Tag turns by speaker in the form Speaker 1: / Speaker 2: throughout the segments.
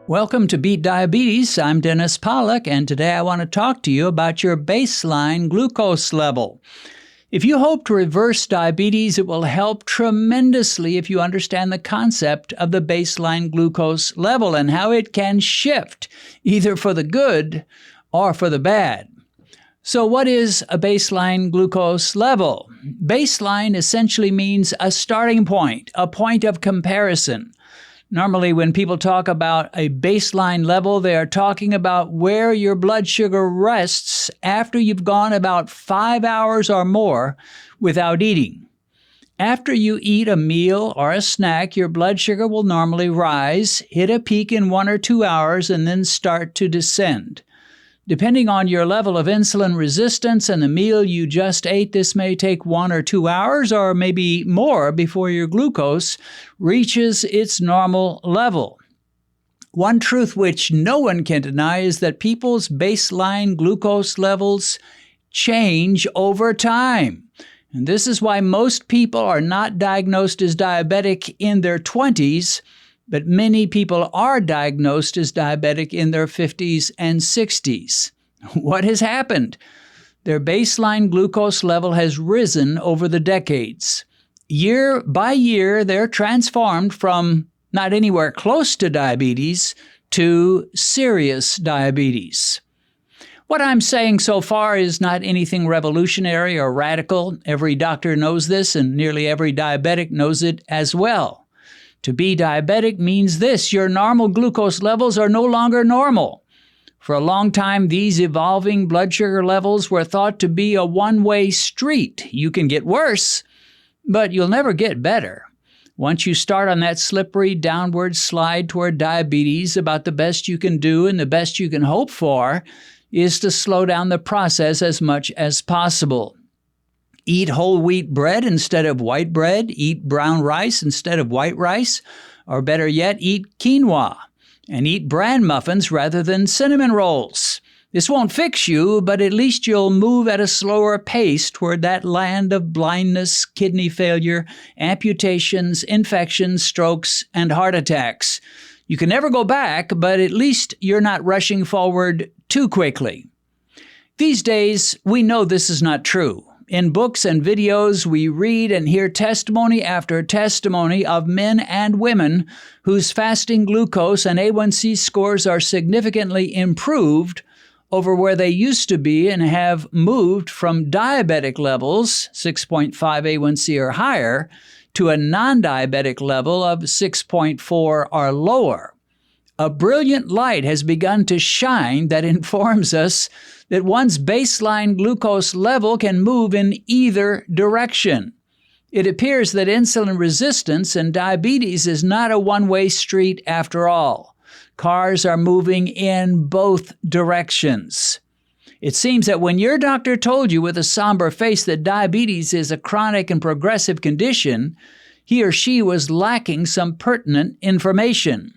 Speaker 1: Welcome to Beat Diabetes. I'm Dennis Pollock, and today I want to talk to you about your baseline glucose level. If you hope to reverse diabetes, it will help tremendously if you understand the concept of the baseline glucose level and how it can shift, either for the good or for the bad. So what is a baseline glucose level? Baseline essentially means a starting point, a point of comparison. Normally, when people talk about a baseline level, they are talking about where your blood sugar rests after you've gone about 5 hours or more without eating. After you eat a meal or a snack, your blood sugar will normally rise, hit a peak in 1 or 2 hours, and then start to descend. Depending on your level of insulin resistance and the meal you just ate, this may take 1 or 2 hours or maybe more before your glucose reaches its normal level. One truth which no one can deny is that people's baseline glucose levels change over time. And this is why most people are not diagnosed as diabetic in their 20s, but many people are diagnosed as diabetic in their 50s and 60s. What has happened? Their baseline glucose level has risen over the decades. Year by year, they're transformed from not anywhere close to diabetes to serious diabetes. What I'm saying so far is not anything revolutionary or radical. Every doctor knows this, and nearly every diabetic knows it as well. To be diabetic means this: your normal glucose levels are no longer normal. For a long time, these evolving blood sugar levels were thought to be a one-way street. You can get worse, but you'll never get better. Once you start on that slippery downward slide toward diabetes, about the best you can do and the best you can hope for is to slow down the process as much as possible. Eat whole wheat bread instead of white bread. Eat brown rice instead of white rice. Or better yet, eat quinoa. And eat bran muffins rather than cinnamon rolls. This won't fix you, but at least you'll move at a slower pace toward that land of blindness, kidney failure, amputations, infections, strokes, and heart attacks. You can never go back, but at least you're not rushing forward too quickly. These days, we know this is not true. In books and videos, we read and hear testimony after testimony of men and women whose fasting glucose and A1C scores are significantly improved over where they used to be and have moved from diabetic levels, 6.5 A1C or higher, to a non-diabetic level of 6.4 or lower. A brilliant light has begun to shine that informs us that one's baseline glucose level can move in either direction. It appears that insulin resistance and diabetes is not a one-way street after all. Cars are moving in both directions. It seems that when your doctor told you with a somber face that diabetes is a chronic and progressive condition, he or she was lacking some pertinent information.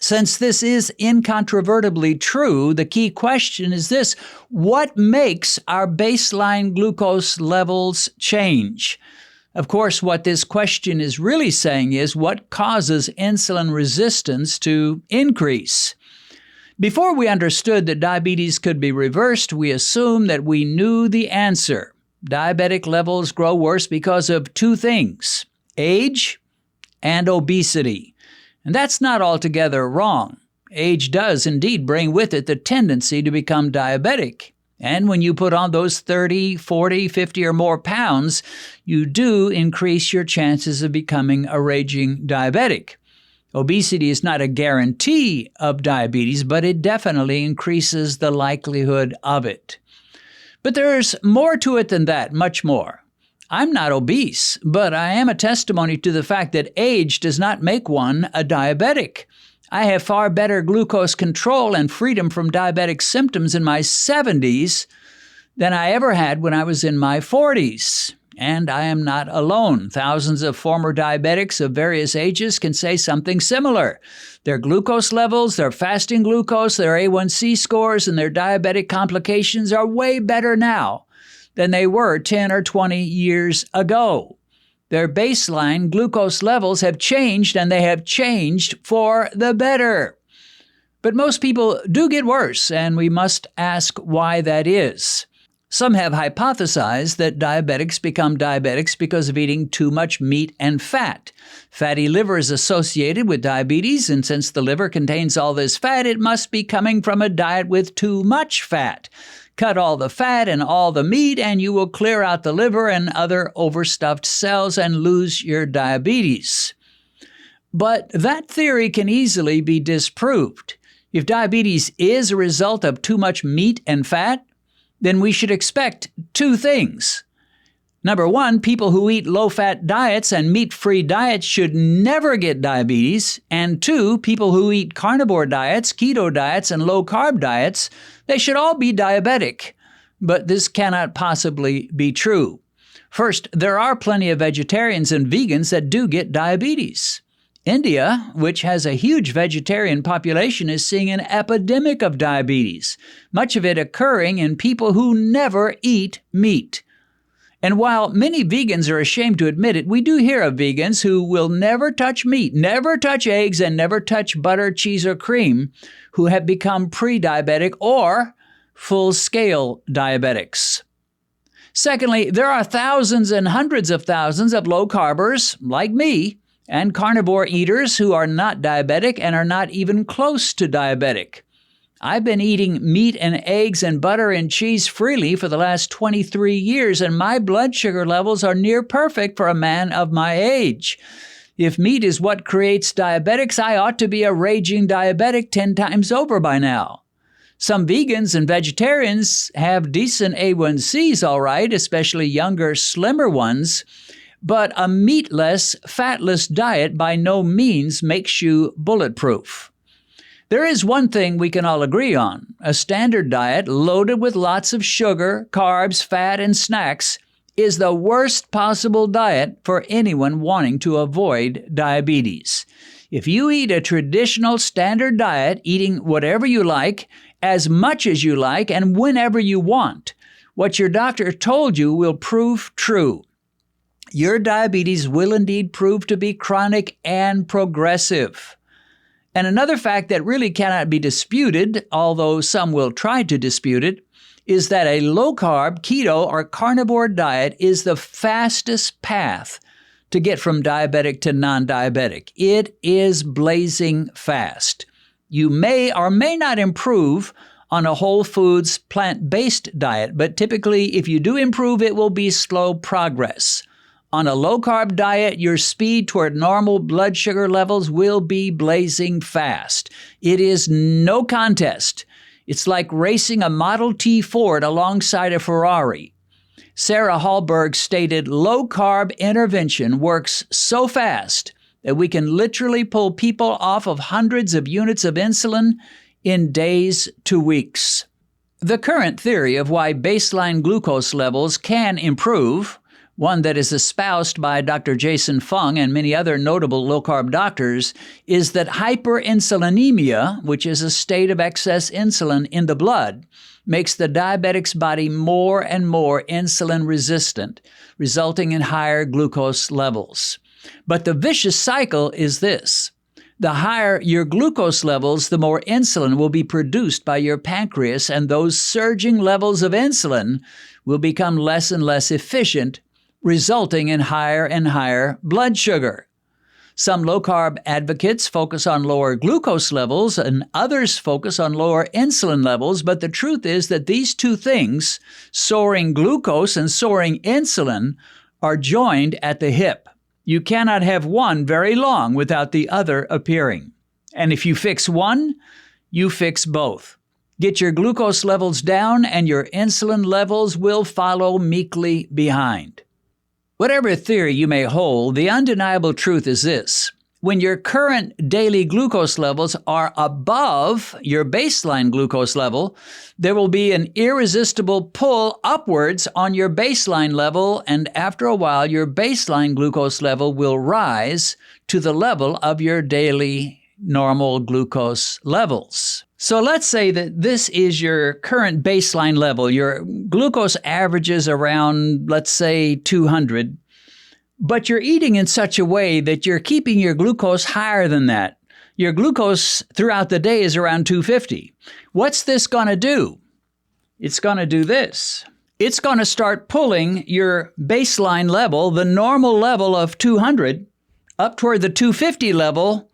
Speaker 1: Since this is incontrovertibly true, the key question is this: what makes our baseline glucose levels change? Of course, what this question is really saying is what causes insulin resistance to increase? Before we understood that diabetes could be reversed, we assumed that we knew the answer. Diabetic levels grow worse because of two things: age and obesity. And that's not altogether wrong. Age does indeed bring with it the tendency to become diabetic. And when you put on those 30, 40, 50 or more pounds, you do increase your chances of becoming a raging diabetic. Obesity is not a guarantee of diabetes, but it definitely increases the likelihood of it. But there's more to it than that, much more. I'm not obese, but I am a testimony to the fact that age does not make one a diabetic. I have far better glucose control and freedom from diabetic symptoms in my 70s than I ever had when I was in my 40s. And I am not alone. Thousands of former diabetics of various ages can say something similar. Their glucose levels, their fasting glucose, their A1C scores, and their diabetic complications are way better now than they were 10 or 20 years ago. Their baseline glucose levels have changed, and they have changed for the better. But most people do get worse, and we must ask why that is. Some have hypothesized that diabetics become diabetics because of eating too much meat and fat. Fatty liver is associated with diabetes, and since the liver contains all this fat, it must be coming from a diet with too much fat. Cut all the fat and all the meat, and you will clear out the liver and other overstuffed cells and lose your diabetes. But that theory can easily be disproved. If diabetes is a result of too much meat and fat, then we should expect two things. Number one, people who eat low-fat diets and meat-free diets should never get diabetes. And two, people who eat carnivore diets, keto diets, and low-carb diets, they should all be diabetic. But this cannot possibly be true. First, there are plenty of vegetarians and vegans that do get diabetes. India, which has a huge vegetarian population, is seeing an epidemic of diabetes, much of it occurring in people who never eat meat. And while many vegans are ashamed to admit it, we do hear of vegans who will never touch meat, never touch eggs, and never touch butter, cheese, or cream, who have become pre-diabetic or full-scale diabetics. Secondly, there are thousands and hundreds of thousands of low-carbers, like me, and carnivore eaters who are not diabetic and are not even close to diabetic. I've been eating meat and eggs and butter and cheese freely for the last 23 years, and my blood sugar levels are near perfect for a man of my age. If meat is what creates diabetics, I ought to be a raging diabetic 10 times over by now. Some vegans and vegetarians have decent A1Cs, all right, especially younger, slimmer ones, but a meatless, fatless diet by no means makes you bulletproof. There is one thing we can all agree on. A standard diet loaded with lots of sugar, carbs, fat, and snacks is the worst possible diet for anyone wanting to avoid diabetes. If you eat a traditional standard diet, eating whatever you like, as much as you like, and whenever you want, what your doctor told you will prove true. Your diabetes will indeed prove to be chronic and progressive. And another fact that really cannot be disputed, although some will try to dispute it, is that a low-carb, keto, or carnivore diet is the fastest path to get from diabetic to non-diabetic. It is blazing fast. You may or may not improve on a whole foods, plant-based diet, but typically if you do improve, it will be slow progress. On a low-carb diet, your speed toward normal blood sugar levels will be blazing fast. It is no contest. It's like racing a Model T Ford alongside a Ferrari. Sarah Hallberg stated, low-carb intervention works so fast that we can literally pull people off of hundreds of units of insulin in days to weeks. The current theory of why baseline glucose levels can improve, one that is espoused by Dr. Jason Fung and many other notable low-carb doctors, is that hyperinsulinemia, which is a state of excess insulin in the blood, makes the diabetic's body more and more insulin resistant, resulting in higher glucose levels. But the vicious cycle is this. The higher your glucose levels, the more insulin will be produced by your pancreas, and those surging levels of insulin will become less and less efficient, resulting in higher and higher blood sugar. Some low-carb advocates focus on lower glucose levels and others focus on lower insulin levels, but the truth is that these two things, soaring glucose and soaring insulin, are joined at the hip. You cannot have one very long without the other appearing. And if you fix one, you fix both. Get your glucose levels down and your insulin levels will follow meekly behind. Whatever theory you may hold, the undeniable truth is this. When your current daily glucose levels are above your baseline glucose level, there will be an irresistible pull upwards on your baseline level, and after a while, your baseline glucose level will rise to the level of your daily normal glucose levels. So let's say that this is your current baseline level. Your glucose averages around, let's say, 200. But you're eating in such a way that you're keeping your glucose higher than that. your glucose throughout the day is around 250. What's this going to do? It's going to do this. It's going to start pulling your baseline level, the normal level of 200, up toward the 250 level,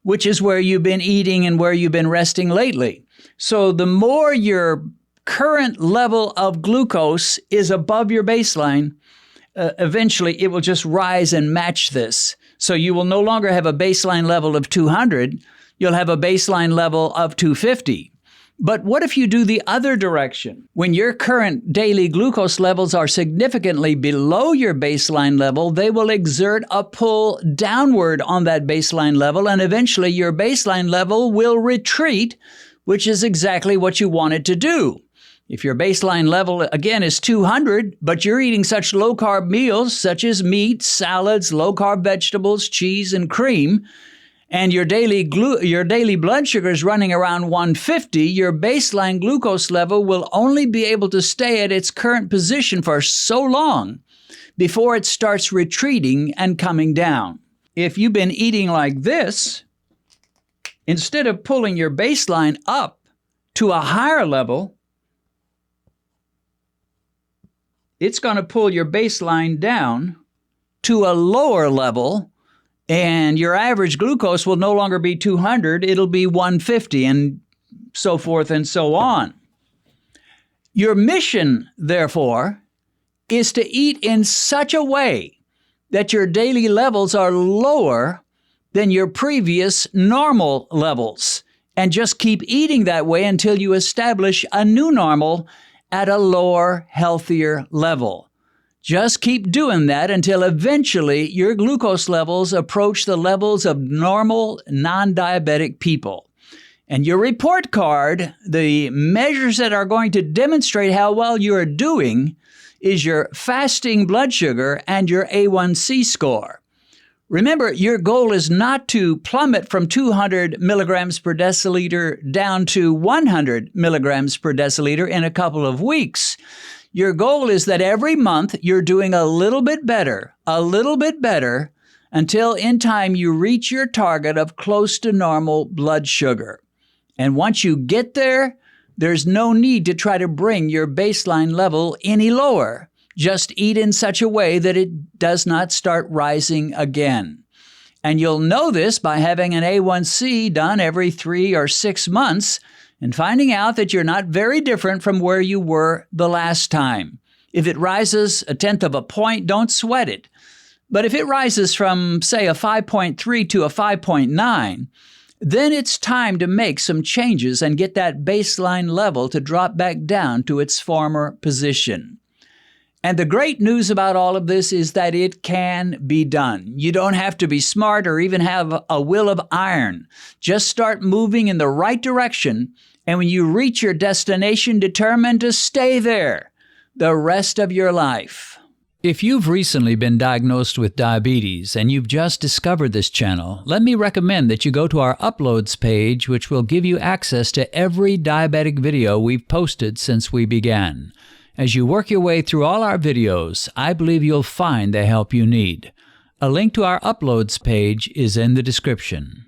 Speaker 1: which is where you've been eating and where you've been resting lately. So the more your current level of glucose is above your baseline, eventually it will just rise and match this. So you will no longer have a baseline level of 200. You'll have a baseline level of 250. But what if you do the other direction? When your current daily glucose levels are significantly below your baseline level, they will exert a pull downward on that baseline level, and eventually your baseline level will retreat, which is exactly what you want it to do. If your baseline level, again, is 200, but you're eating such low-carb meals such as meat, salads, low-carb vegetables, cheese, and cream, and your daily blood sugar is running around 150, your baseline glucose level will only be able to stay at its current position for so long before it starts retreating and coming down. If you've been eating like this, instead of pulling your baseline up to a higher level, it's going to pull your baseline down to a lower level, and your average glucose will no longer be 200, it'll be 150, and so forth and so on. Your mission, therefore, is to eat in such a way that your daily levels are lower than your previous normal levels, and just keep eating that way until you establish a new normal at a lower, healthier level. Just keep doing that until eventually your glucose levels approach the levels of normal, non-diabetic people. And your report card, the measures that are going to demonstrate how well you are doing, is your fasting blood sugar and your A1C score. Remember, your goal is not to plummet from 200 milligrams per deciliter down to 100 milligrams per deciliter in a couple of weeks. Your goal is that every month you're doing a little bit better, until in time you reach your target of close to normal blood sugar. And once you get there, there's no need to try to bring your baseline level any lower. Just eat in such a way that it does not start rising again. And you'll know this by having an A1C done every 3 or 6 months and finding out that you're not very different from where you were the last time. If it rises 1/10 of a point, don't sweat it. But if it rises from, say, a 5.3 to a 5.9, then it's time to make some changes and get that baseline level to drop back down to its former position. And the great news about all of this is that it can be done. You don't have to be smart or even have a will of iron. Just start moving in the right direction, and when you reach your destination, determined to stay there the rest of your life. If you've recently been diagnosed with diabetes and you've just discovered this channel, let me recommend that you go to our uploads page, which will give you access to every diabetic video we've posted since we began. As you work your way through all our videos, I believe you'll find the help you need. A link to our uploads page is in the description.